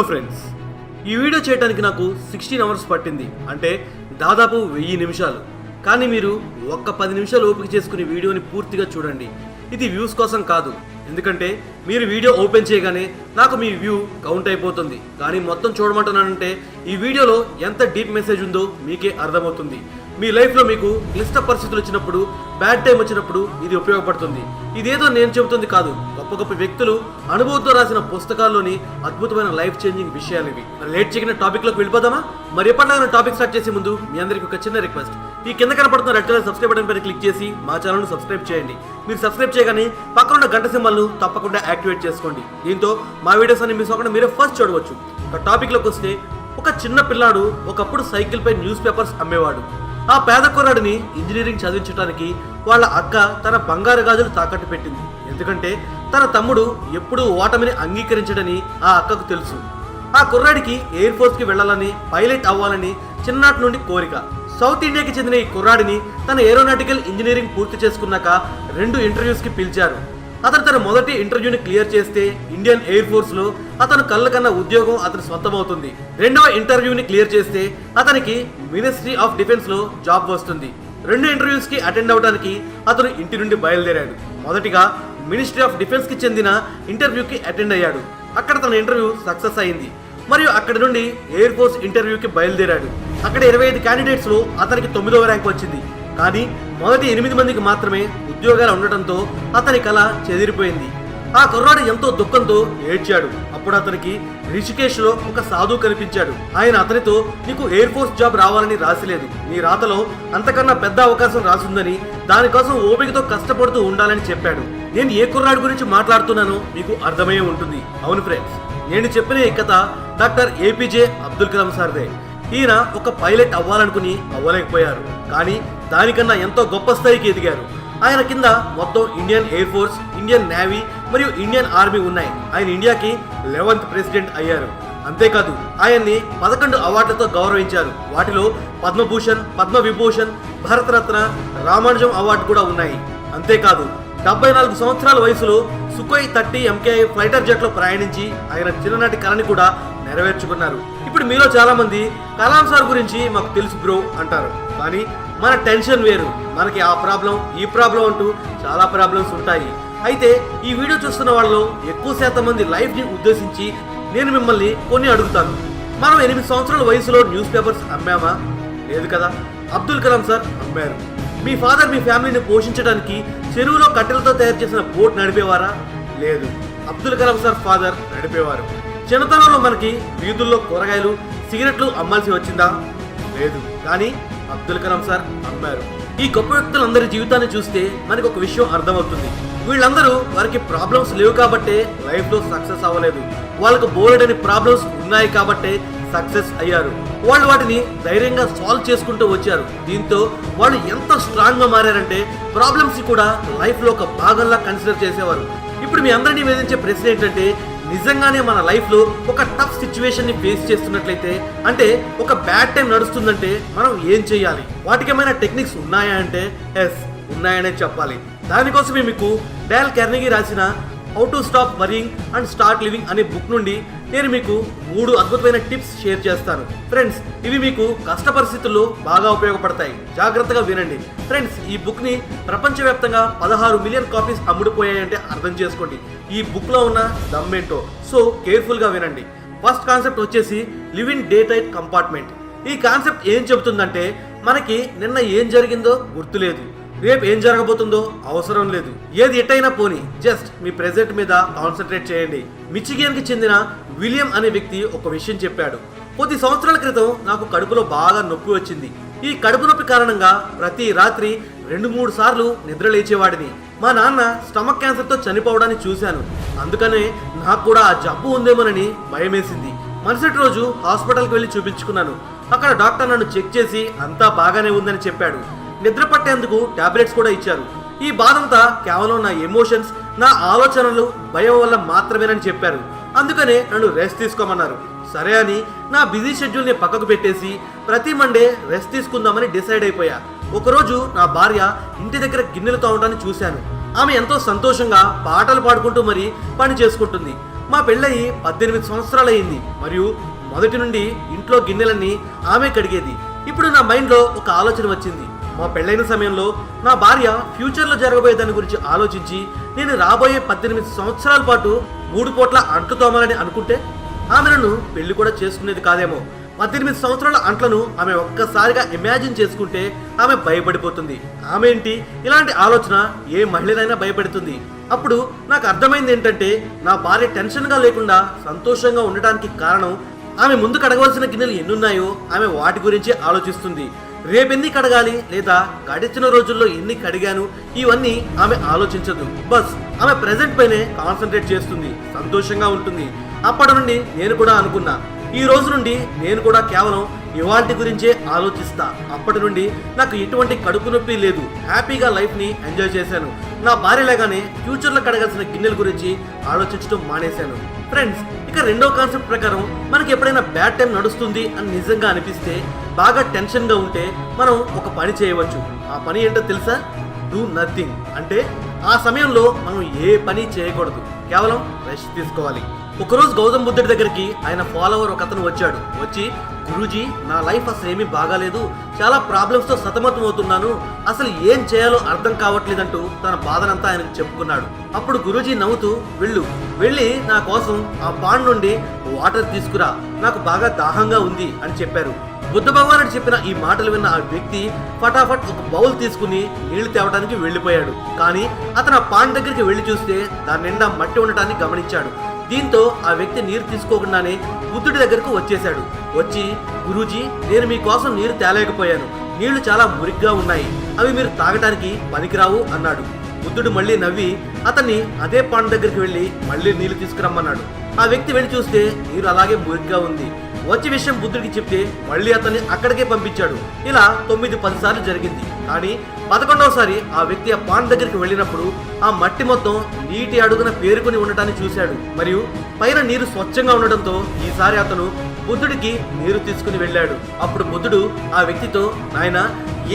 Hello friends, ఈ video చేయడానికి నాకు 16 అవర్స్ పట్టింది, అంటే దాదాపు 1000 నిమిషాలు. కానీ మీరు ఒక్క 10 నిమిషాలు ఓపిక చేసుకుని వీడియోని పూర్తిగా చూడండి. ఇది వ్యూస్ కోసం కాదు, ఎందుకంటే మీరు వీడియో ఓపెన్ చేయగానే నాకు మీ వ్యూ కౌంట్ అయిపోతుంది. కానీ మొత్తం చూడమంటున్నానంటే ఈ వీడియోలో ఎంత డీప్ మెసేజ్ ఉందో మీకే అర్థమవుతుంది. మీ లైఫ్లో మీకు క్లిష్ట పరిస్థితులు వచ్చినప్పుడు, బ్యాడ్ టైం వచ్చినప్పుడు ఇది ఉపయోగపడుతుంది. ఇదేదో నేను చెబుతుంది కాదు, గొప్ప గొప్ప వ్యక్తులు అనుభవంతో రాసిన పుస్తకాల్లోని అద్భుతమైన లైఫ్ చేంజింగ్ విషయాలు ఇవి. లేట్ చేయకుండా టాపిక్లోకి వెళ్ళిపోదామా? మరి ఎప్పటిలాగా టాపిక్ స్టార్ట్ చేసే ముందు మీ అందరికీ ఒక చిన్న రిక్వెస్ట్. ఈ కింద కనపడుతున్న రెడ్ కలర్ సబ్స్క్రైబ్ బటన్ పైన క్లిక్ చేసి మా ఛానల్ను సబ్స్క్రైబ్ చేయండి. మీరు సబ్స్క్రైబ్ చేయగానే పక్కన ఉన్న గంట సింబల్ను తప్పకుండా యాక్టివేట్ చేసుకోండి. దీంతో మా వీడియోస్ అన్ని మిస్ అవ్వకుండా మీరే ఫస్ట్ చూడవచ్చు. ఒక టాపిక్లోకి వస్తే, ఒక చిన్న పిల్లాడు ఒకప్పుడు సైకిల్పై న్యూస్ పేపర్స్ అమ్మేవాడు. ఆ పేద కుర్రాడిని ఇంజనీరింగ్ చదివించడానికి వాళ్ళ అక్క తన బంగారు గాజులు తాకట్టు పెట్టింది. ఎందుకంటే తన తమ్ముడు ఎప్పుడూ ఓటమిని అంగీకరించడని ఆ అక్కకు తెలుసు. ఆ కుర్రాడికి ఎయిర్ ఫోర్స్కి వెళ్ళాలని, పైలట్ అవ్వాలని చిన్ననాటి నుండి కోరిక. సౌత్ ఇండియాకి చెందిన ఈ కుర్రాడిని తన ఏరోనాటికల్ ఇంజనీరింగ్ పూర్తి చేసుకున్నాక 2 ఇంటర్వ్యూస్కి పిలిచారు. అతను తన మొదటి ఇంటర్వ్యూని క్లియర్ చేస్తే ఇండియన్ ఎయిర్ ఫోర్స్ లో అతను కళ్ళ కన్నా ఉద్యోగం అతను సొంతమవుతుంది. 2వ ఇంటర్వ్యూని క్లియర్ చేస్తే అతనికి మినిస్ట్రీ ఆఫ్ డిఫెన్స్ లో జాబ్ వస్తుంది. 2 ఇంటర్వ్యూస్ కి అటెండ్ అవడానికి అతను ఇంటి నుండి బయలుదేరాడు. మొదటిగా మినిస్ట్రీ ఆఫ్ డిఫెన్స్ కి చెందిన ఇంటర్వ్యూకి అటెండ్ అయ్యాడు. అక్కడ తన ఇంటర్వ్యూ సక్సెస్ అయింది. మరియు అక్కడి నుండి ఎయిర్ ఫోర్స్ ఇంటర్వ్యూకి బయలుదేరాడు. అక్కడ 25 క్యాండిడేట్స్ లో అతనికి 9వ ర్యాంక్ వచ్చింది. కానీ మొదటి 8 మందికి మాత్రమే ఉద్యోగాలు ఉండటంతో అతని కళ చెదిరిపోయింది. ఆ కుర్రాడు ఎంతో దుఃఖంతో ఏడ్చాడు. అప్పుడు అతనికి రిషికేష్ లో ఒక సాధువు కనిపించాడు. ఆయన అతనితో, నీకు ఎయిర్ ఫోర్స్ జాబ్ రావాలని రాసిలేదు, నీ రాతలో అంతకన్నా పెద్ద అవకాశం రాసుందని, దానికోసం ఓపికతో కష్టపడుతూ ఉండాలని చెప్పాడు. నేను ఏ కుర్రాడు గురించి మాట్లాడుతున్నానో మీకు అర్థమయ్యే ఉంటుంది. అవును ఫ్రెండ్స్, నేను చెప్పిన ఈ కథ డాక్టర్ ఏపీజే అబ్దుల్ కలాం సార్దే. ఈయన ఒక పైలట్ అవ్వాలనుకుని అవ్వలేకపోయారు, కానీ దానికన్నా ఎంతో గొప్ప స్థాయికి ఎదిగారు. ఆయన కింద మొత్తం Indian air force, Indian navy మరియు ఇండియన్ ఆర్మీ ఉన్నాయి. ఆయన ఇండియాకి 11th ప్రెసిడెంట్ అయ్యారు. అంతేకాదు ఆయన్ని 11 అవార్డులతో గౌరవించారు. వాటిలో పద్మభూషణ్, పద్మవిభూషణ్, భారతరత్న, రామానుజం అవార్డు కూడా ఉన్నాయి. అంతేకాదు 74 సంవత్సరాల వయసులో సుఖోయ్ 30 MKI ఫ్లైటర్ జెట్ లో ప్రయాణించి ఆయన చిన్ననాటి కళని కూడా నెరవేర్చుకున్నారు. ఇప్పుడు మీలో చాలా మంది కలాం సార్ గురించి మాకు తెలుసు బ్రో అంటారు, కానీ మన టెన్షన్ వేరు. మనకి ఆ ప్రాబ్లం, ఈ ప్రాబ్లం అంటూ చాలా ప్రాబ్లమ్స్ ఉంటాయి. అయితే ఈ వీడియో చూస్తున్న వాళ్ళలో ఎక్కువ శాతం మంది లైఫ్ ని ఉద్దేశించి నేను మిమ్మల్ని కొన్ని అడుగుతాను. మనం 8 సంవత్సరాల వయసులో న్యూస్ పేపర్స్ అమ్మామా? లేదు కదా. అబ్దుల్ కలాం సార్ అమ్మారు. మీ ఫాదర్ మీ ఫ్యామిలీని పోషించడానికి చెరువులో కట్టెలతో తయారు చేసిన బోట్ నడిపేవారా? లేదు. అబ్దుల్ కలాం సార్ ఫాదర్ నడిపేవారు. చిన్నతనంలో మనకి వీధుల్లో కూరగాయలు, సిగరెట్లు అమ్మాల్సి వచ్చిందా? లేదు. కానీ అబ్దుల్ కలాం సార్ అమ్మారు. ఈ గొప్ప వ్యక్తులందరి జీవితాన్ని చూస్తే మనకు ఒక విషయం అర్థమవుతుంది. వీళ్ళందరూ వారికి ప్రాబ్లమ్స్ లేవు కాబట్టే లైఫ్ లో సక్సెస్ అవ్వలేదు. వాళ్ళకు బోలెడని ప్రాబ్లమ్స్ ఉన్నాయి కాబట్టే సక్సెస్ అయ్యారు. వాళ్ళు వాటిని ధైర్యంగా సాల్వ్ చేసుకుంటూ వచ్చారు. దీంతో వాళ్ళు ఎంత స్ట్రాంగ్ గా మారారంటే ప్రాబ్లమ్స్ కూడా లైఫ్ లో ఒక భాగంలా కన్సిడర్ చేసేవారు. ఇప్పుడు మీ అందరినీ వేధించే ప్రశ్న ఏంటంటే, నిజంగానే మన లైఫ్ లో ఒక టఫ్ సిచ్యువేషన్ ని ఫేస్ చేస్తున్నట్లయితే, అంటే ఒక బ్యాడ్ టైం నడుస్తుందంటే మనం ఏం చేయాలి? వాటికి ఏమైనా టెక్నిక్స్ ఉన్నాయా అంటే ఎస్, ఉన్నాయనే చెప్పాలి. దానికోసమే మీకు డేల్ కార్నెగీ రాసిన how to stop worrying and start living అనే బుక్ నుండి నేను మీకు 3 అద్భుతమైన టిప్స్ షేర్ చేస్తాను. ఫ్రెండ్స్, ఇవి మీకు కష్ట పరిస్థితుల్లో బాగా ఉపయోగపడతాయి. జాగ్రత్తగా వినండి. ఫ్రెండ్స్, ఈ బుక్ ని ప్రపంచవ్యాప్తంగా 16 మిలియన్ కాపీస్ అమ్ముడుపోయాయంటే అర్థం చేసుకోండి ఈ బుక్ లో ఉన్న దమ్మేంటో. సో కేర్ఫుల్ గా వినండి. ఫస్ట్ కాన్సెప్ట్ వచ్చేసి live in day tight compartment. ఈ కాన్సెప్ట్ ఏం చెబుతుందంటే, మనకి నిన్న ఏం జరిగిందో గుర్తులేదు, రేపు ఏం జరగబోతుందో అవసరం లేదు. ఏది ఎట్టయినా పోని, జస్ట్ మీ ప్రెజెంట్ మీద కాన్సన్ట్రేట్ చేయండి. మిచిగన్ కి చెందిన విలియం అనే వ్యక్తి ఒక విషయం చెప్పాడు. కొద్ది సంవత్సరాల క్రితం నాకు కడుపులో బాగా నొప్పి వచ్చింది. ఈ కడుపు నొప్పి కారణంగా ప్రతి రాత్రి 2-3 సార్లు నిద్ర లేచేవాడిని. మా నాన్న స్టమక్ క్యాన్సర్తో చనిపోవడాన్ని చూశాను. అందుకనే నాకు కూడా ఆ జబ్బు ఉందేమోనని భయమేసింది. మరుసటి రోజు హాస్పిటల్కి వెళ్ళి చూపించుకున్నాను. అక్కడ డాక్టర్ నన్ను చెక్ చేసి అంతా బాగానే ఉందని చెప్పాడు. నిద్ర పట్టేందుకు టాబ్లెట్స్ కూడా ఇచ్చారు. ఈ బాధంతా కేవలం నా ఎమోషన్స్, నా ఆలోచనలు, భయం వల్ల మాత్రమేనని చెప్పారు. అందుకనే నన్ను రెస్ట్ తీసుకోమన్నారు. సరే అని నా బిజీ షెడ్యూల్ని పక్కకు పెట్టేసి ప్రతి మండే రెస్ట్ తీసుకుందామని డిసైడ్ అయిపోయా. ఒకరోజు నా భార్య ఇంటి దగ్గర గిన్నెలు తోమడాన్ని చూశాను. ఆమె ఎంతో సంతోషంగా పాటలు పాడుకుంటూ మరీ పని చేసుకుంటుంది. మా పెళ్ళయి 18 సంవత్సరాలయ్యింది మరియు మొదటి నుండి ఇంట్లో గిన్నెలన్నీ ఆమె కడిగేది. ఇప్పుడు నా మైండ్లో ఒక ఆలోచన వచ్చింది. మా పెళ్ళైన సమయంలో నా భార్య ఫ్యూచర్లో జరగబోయే దాని గురించి ఆలోచించి నేను రాబోయే 18 సంవత్సరాల పాటు 3 పూట్ల అంట్లు తోమాలని అనుకుంటే ఆమె నన్ను పెళ్లి కూడా చేసుకునేది కాదేమో. 18 సంవత్సరాల అంట్లను ఆమె ఒక్కసారిగా ఇమాజిన్ చేసుకుంటే ఆమె భయపడిపోతుంది. ఆమె ఏంటి ఇలాంటి ఆలోచన ఏ మహిళనైనా భయపెడుతుంది. అప్పుడు నాకు అర్థమైంది ఏంటంటే నా భార్య టెన్షన్గా లేకుండా సంతోషంగా ఉండటానికి కారణం ఆమె ముందు కడగవలసిన గిన్నెలు ఎన్నున్నాయో ఆమె వాటి గురించి ఆలోచిస్తుంది. రేపెన్ని కడగాలి లేదా గడిచిన రోజుల్లో ఎన్ని కడిగాను ఇవన్నీ ఆమె ఆలోచించదు. బస్ ఆమె ప్రెజెంట్ పైనే కాన్సన్ట్రేట్ చేస్తుంది, సంతోషంగా ఉంటుంది. అప్పటి నుండి నేను కూడా అనుకున్నా, ఈ రోజు నుండి నేను కూడా కేవలం ఇవాల్టి గురించే ఆలోచిస్తా. అప్పటి నుండి నాకు ఎటువంటి కడుపు నొప్పి లేదు, హ్యాపీగా లైఫ్ని ఎంజాయ్ చేశాను. నా భార్య లాగానే ఫ్యూచర్లో కడగాల్సిన గిన్నెల గురించి ఆలోచించడం మానేశాను. ఫ్రెండ్స్, ఇక రెండో కాన్సెప్ట్ ప్రకారం మనకి ఎప్పుడైనా బ్యాడ్ టైం నడుస్తుంది అని నిజంగా అనిపిస్తే, బాగా టెన్షన్గా ఉంటే మనం ఒక పని చేయవచ్చు. ఆ పని ఏంటో తెలుసా? Do nothing. అంటే ఆ సమయంలో మనం ఏ పని చేయకూడదు, కేవలం రెస్ట్ తీసుకోవాలి. ఒకరోజు గౌతమ్ బుద్ధుడి దగ్గరికి ఆయన ఫాలోవర్ ఒక అతను వచ్చాడు. వచ్చి, గురూజీ, నా లైఫ్ అసలు ఏమీ బాగాలేదు, చాలా ప్రాబ్లమ్స్తో సతమతం అవుతున్నాను, అసలు ఏం చేయాలో అర్థం కావట్లేదంటూ తన బాధనంతా ఆయనకు చెప్పుకున్నాడు. అప్పుడు గురూజీ నవ్వుతూ, వెళ్ళి నా కోసం ఆ పాండ్ నుండి వాటర్ తీసుకురా, నాకు బాగా దాహంగా ఉంది అని చెప్పారు. బుద్ధ భగవానుడు చెప్పిన ఈ మాటలు విన్న ఆ వ్యక్తి ఫటాఫట్ ఒక బౌల్ తీసుకుని నీళ్లు తేవడానికి వెళ్ళిపోయాడు. కానీ అతను ఆ పాండ్ దగ్గరికి వెళ్ళి చూస్తే దాని నిండా మట్టి ఉండటాన్ని గమనించాడు. దీంతో ఆ వ్యక్తి నీరు తీసుకోకుండానే బుద్ధుడి దగ్గరకు వచ్చేశాడు. వచ్చి, గురూజీ, నేను మీకోసం నీరు తేలేకపోయాను, నీళ్లు చాలా మురిగ్గా ఉన్నాయి, అవి మీరు తాగటానికి పనికిరావు అన్నాడు. బుద్ధుడు మళ్ళీ నవ్వి అతన్ని అదే పాండ్ దగ్గరికి వెళ్ళి మళ్ళీ నీళ్లు తీసుకురమ్మన్నాడు. ఆ వ్యక్తి వెళ్ళి చూస్తే నీరు అలాగే మురిగ్గా ఉంది. వచ్చే విషయం బుద్ధుడికి చెప్తే మళ్ళీ అతన్ని అక్కడికే పంపించాడు. ఇలా 9-10 సార్లు జరిగింది. కానీ 11వసారి ఆ వ్యక్తి ఆ పాండ్ దగ్గరికి వెళ్ళినప్పుడు ఆ మట్టి మొత్తం నీటి అడుగున పేరుకుని ఉండటాన్ని చూశాడు. మరియు పైన నీరు స్వచ్ఛంగా ఉండటంతో ఈసారి అతను బుద్ధుడికి నీరు తీసుకుని వెళ్ళాడు. అప్పుడు బుద్ధుడు ఆ వ్యక్తితో, నాయనా,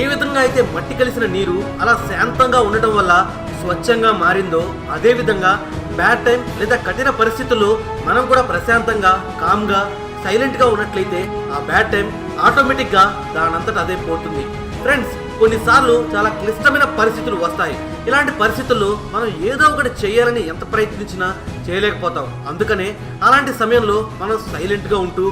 ఏ విధంగా అయితే మట్టి కలిసిన నీరు అలా శాంతంగా ఉండటం వల్ల స్వచ్ఛంగా మారిందో, అదే విధంగా బ్యాడ్ టైం లేదా కఠిన పరిస్థితుల్లో మనం కూడా ప్రశాంతంగా, కామ్గా, సైలెంట్గా ఉన్నట్లయితే ఆ బ్యాడ్ టైం ఆటోమేటిక్గా దానంతట అదే పోతుంది. ఫ్రెండ్స్, కొన్నిసార్లు చాలా క్లిష్టమైన పరిస్థితులు వస్తాయి. ఇలాంటి పరిస్థితుల్లో మనం ఏదో ఒకటి చేయాలని ఎంత ప్రయత్నించినా చేయలేకపోతాం. అందుకనే అలాంటి సమయంలో మనం సైలెంట్గా ఉంటూ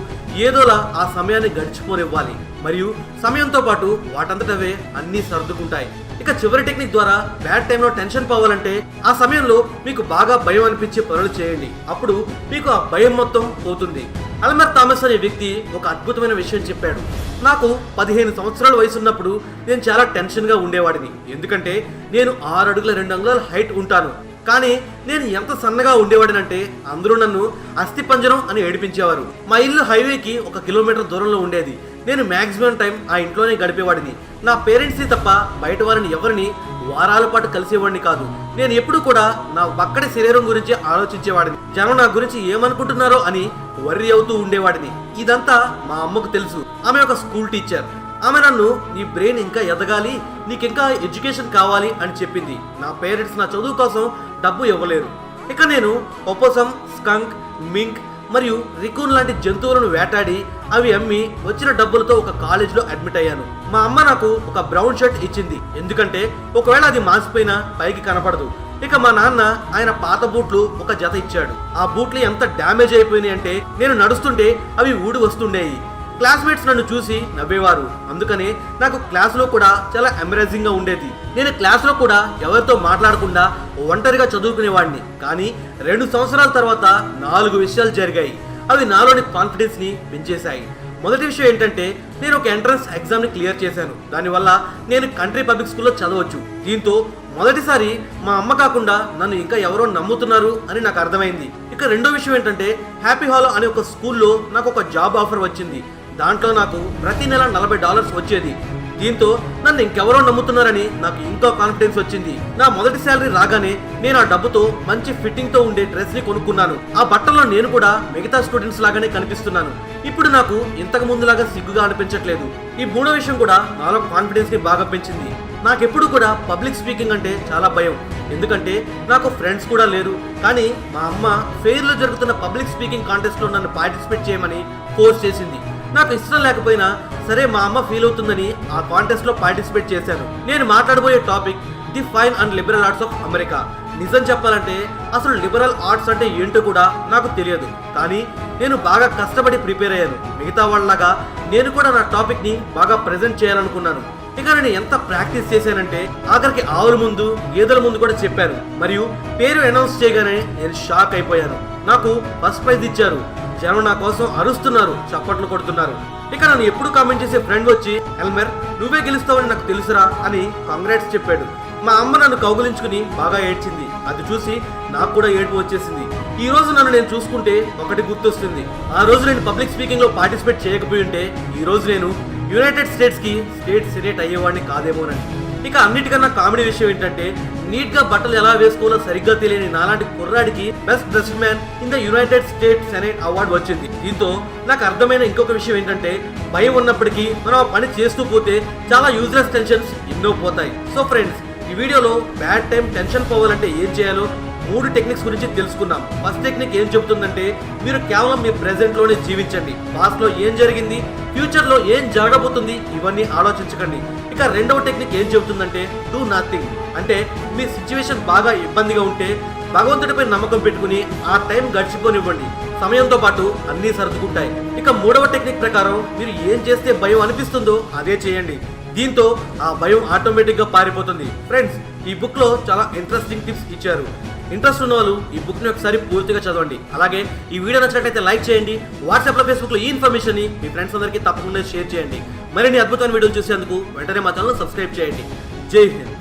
ఏదోలా ఆ సమయాన్ని గడిచిపోనివ్వాలి. మరియు సమయంతో పాటు వాటంతటవే అన్నీ సర్దుకుంటాయి. ఇక చివరి టెక్నిక్ ద్వారా బ్యాడ్ టైంలో టెన్షన్ పోవాలంటే ఆ సమయంలో మీకు బాగా భయం అనిపించే పనులు చేయండి. అప్పుడు మీకు ఆ భయం మొత్తం పోతుంది. అల్మర్ థామస్ అనే వ్యక్తి ఒక అద్భుతమైన విషయం చెప్పాడు. నాకు 15 సంవత్సరాల వయసు ఉన్నప్పుడు నేను చాలా టెన్షన్గా ఉండేవాడిని. ఎందుకంటే నేను 6 అడుగుల 2 అంగుళాల హైట్ ఉంటాను. కానీ నేను ఎంత సన్నగా ఉండేవాడినంటే అందరూ నన్ను అస్థిపంజరం అని ఏడిపించేవారు. మా ఇల్లు హైవేకి 1 కిలోమీటర్ దూరంలో ఉండేది. నేను మ్యాక్సిమం టైం ఆ ఇంట్లోనే గడిపేవాడిని. నా పేరెంట్స్ని తప్ప బయట వారిని ఎవరిని వారాల పాటు కలిసేవాడిని కాదు. నేను ఎప్పుడు కూడా నా ఒక్కడి శరీరం గురించి ఆలోచించేవాడిని. జనం నా గురించి ఏమనుకుంటున్నారో అని వర్రీ అవుతూ ఉండేవాడిని. ఇదంతా మా అమ్మకు తెలుసు. ఆమె ఒక స్కూల్ టీచర్. ఆమె నన్ను, నీ బ్రెయిన్ ఇంకా ఎదగాలి, నీకింకా ఎడ్యుకేషన్ కావాలి అని చెప్పింది. నా పేరెంట్స్ నా చదువు కోసం డబ్బు ఇవ్వలేరు. ఇక నేను ఒపోసమ్, స్కంక్, మింక్ మరియు రికూన్ లాంటి జంతువులను వేటాడి అవి అమ్మి వచ్చిన డబ్బులతో ఒక కాలేజ్లో అడ్మిట్ అయ్యాను. మా అమ్మ నాకు ఒక బ్రౌన్ షర్ట్ ఇచ్చింది, ఎందుకంటే ఒకవేళ అది మాసిపోయినా పైకి కనపడదు. ఇక మా నాన్న ఆయన పాత బూట్లు ఒక జత ఇచ్చాడు. ఆ బూట్లు ఎంత డ్యామేజ్ అయిపోయినాయి అంటే నేను నడుస్తుంటే అవి ఊడి వస్తుండేవి. క్లాస్మేట్స్ నన్ను చూసి నవ్వేవారు. అందుకనే నాకు క్లాసులో కూడా చాలా ఎంబరేజింగ్గా ఉండేది. నేను క్లాస్లో కూడా ఎవరితో మాట్లాడకుండా ఒంటరిగా చదువుకునేవాడిని. కానీ 2 సంవత్సరాల తర్వాత 4 విషయాలు జరిగాయి. అవి నాలోని కాన్ఫిడెన్స్ని పెంచేశాయి. మొదటి విషయం ఏంటంటే నేను ఒక ఎంట్రన్స్ ఎగ్జామ్ని క్లియర్ చేశాను. దానివల్ల నేను కంట్రీ పబ్లిక్ స్కూల్లో చదవచ్చు. దీంతో మొదటిసారి మా అమ్మ కాకుండా నన్ను ఇంకా ఎవరో నమ్ముతున్నారు అని నాకు అర్థమైంది. ఇక రెండో విషయం ఏంటంటే హ్యాపీ హాలో అనే ఒక స్కూల్లో నాకు ఒక జాబ్ ఆఫర్ వచ్చింది. దాంట్లో నాకు ప్రతి నెల $40 వచ్చేది. దీంతో నన్ను ఇంకెవరో నమ్ముతున్నారని నాకు ఇంకా కాన్ఫిడెన్స్ వచ్చింది. నా మొదటి శాలరీ రాగానే నేను ఆ డబ్బుతో మంచి ఫిట్టింగ్ తో ఉండే డ్రెస్ ని కొనుక్కున్నాను. ఆ బట్టల్లో నేను కూడా మిగతా స్టూడెంట్స్ లాగానే కనిపిస్తున్నాను. ఇప్పుడు నాకు ఇంతకు ముందులాగా సిగ్గుగా అనిపించట్లేదు. ఈ మూడో విషయం కూడా నాలో కాన్ఫిడెన్స్ ని బాగా పెంచింది. నాకెప్పుడు కూడా పబ్లిక్ స్పీకింగ్ అంటే చాలా భయం. ఎందుకంటే నాకు ఫ్రెండ్స్ కూడా లేరు. కానీ మా అమ్మ ఫెయిర్లో జరుగుతున్న పబ్లిక్ స్పీకింగ్ కాంటెస్ట్లో నన్ను పార్టిసిపేట్ చేయమని ఫోర్స్ చేసింది. నాకు ఇష్టం లేకపోయినా సరే మా అమ్మ ఫీల్ అవుతుందని ఆ కాంటెస్ట్లో పార్టిసిపేట్ చేశాను. నేను మాట్లాడబోయే topic the fine and liberal arts of America. నిజం చెప్పాలంటే అసలు లిబరల్ ఆర్ట్స్ అంటే ఏంటో కూడా నాకు తెలియదు. కానీ నేను బాగా కష్టపడి ప్రిపేర్ అయ్యాను. మిగతా వాళ్ళలాగా నేను కూడా నా టాపిక్ని బాగా ప్రజెంట్ చేయాలనుకున్నాను. ఇక నేను ఎంత ప్రాక్టీస్ చేశానంటే ఆఖరికి ఆవుల ముందు గేదెల ముందు కూడా చెప్పాను. మరియు పేరు అనౌన్స్ చేయగానే నేను షాక్ అయిపోయాను. నాకు ఫస్ట్ ప్రైజ్ ఇచ్చారు. జనం నా కోసం అరుస్తున్నారు, చప్పట్లు కొడుతున్నారు. ఇక నన్ను ఎప్పుడు కామెంట్ చేసే ఫ్రెండ్ వచ్చి ఎల్మెర్ నువ్వే గెలుస్తావని నాకు తెలుసురా అని కాంగ్రాట్స్ చెప్పాడు. మా అమ్మ నన్ను కౌగులించుకుని బాగా ఏడ్చింది. అది చూసి నాకు కూడా ఏడుపు వచ్చేసింది. ఈ రోజు నన్ను నేను చూసుకుంటే ఒకటి గుర్తొస్తుంది. ఆ రోజు నేను పబ్లిక్ స్పీకింగ్ లో పార్టిసిపేట్ చేయకపోయి ఉంటే ఈ రోజు నేను యునైటెడ్ స్టేట్స్ కి స్టేట్ సెనేట్ అయ్యేవాడిని కాదేమోనని. ఇక అన్నిటికన్నా కామెడీ విషయం ఏంటంటే నీట్ గా బట్టలు ఎలా వేసుకోవాలో సరిగ్గా తెలియని నాలాంటి కుర్రాడికి best dressed man in the United states senate award వచ్చింది. దీంతో నాకు అర్థమైన ఇంకొక విషయం ఏంటంటే భయం ఉన్నప్పటికీ మనం ఆ పని చేస్తూ పోతే చాలా యూజ్లెస్ టెన్షన్స్ ఎన్నో పోతాయి. సో ఫ్రెండ్స్, ఈ వీడియోలో బ్యాడ్ టైం టెన్షన్ పోవాలంటే ఏం చేయాలో 3 టెక్నిక్స్ గురించి తెలుసుకున్నాం. ఫస్ట్ టెక్నిక్ ఏం చెబుతుందంటే మీరు కేవలం మీ ప్రెజెంట్ లోనే జీవించండి. పాస్ట్ లో ఏం జరిగింది, ఫ్యూచర్ లో ఏం జరగబోతుంది ఇవన్నీ ఆలోచించకండి. ఇక రెండవ టెక్నిక్ ఏం చెబుతుందంటే డూ నథింగ్. అంటే మీ సిచ్యువేషన్ బాగా ఇబ్బందిగా ఉంటే భగవంతుడిపై నమ్మకం పెట్టుకుని ఆ టైం గడిచిపోనివ్వండి. సమయంతో పాటు అన్నీ సర్దుకుంటాయి. ఇక మూడవ టెక్నిక్ ప్రకారం మీరు ఏం చేస్తే భయం అనిపిస్తుందో అదే చేయండి. దీంతో ఆ భయం ఆటోమేటిక్ గా పారిపోతుంది. ఫ్రెండ్స్, ఈ బుక్ లో చాలా ఇంట్రెస్టింగ్ టిప్స్ ఇచ్చారు. ఇంట్రెస్ట్ ఉన్న వాళ్ళు ఈ బుక్ ని ఒకసారి పూర్తిగా చదవండి. అలాగే ఈ వీడియో నచ్చినట్లయితే లైక్ చేయండి. వాట్సాప్ లో ఫేస్బుక్ లో ఈ ఇన్ఫర్మేషన్ ని మీ ఫ్రెండ్స్ అందరికీ తప్పకుండా షేర్ చేయండి. మరిన్ని అద్భుతమైన వీడియోలు చూసేందుకు వెంటనే మా ఛానల్ సబ్స్క్రైబ్ చేయండి. జై హింద్.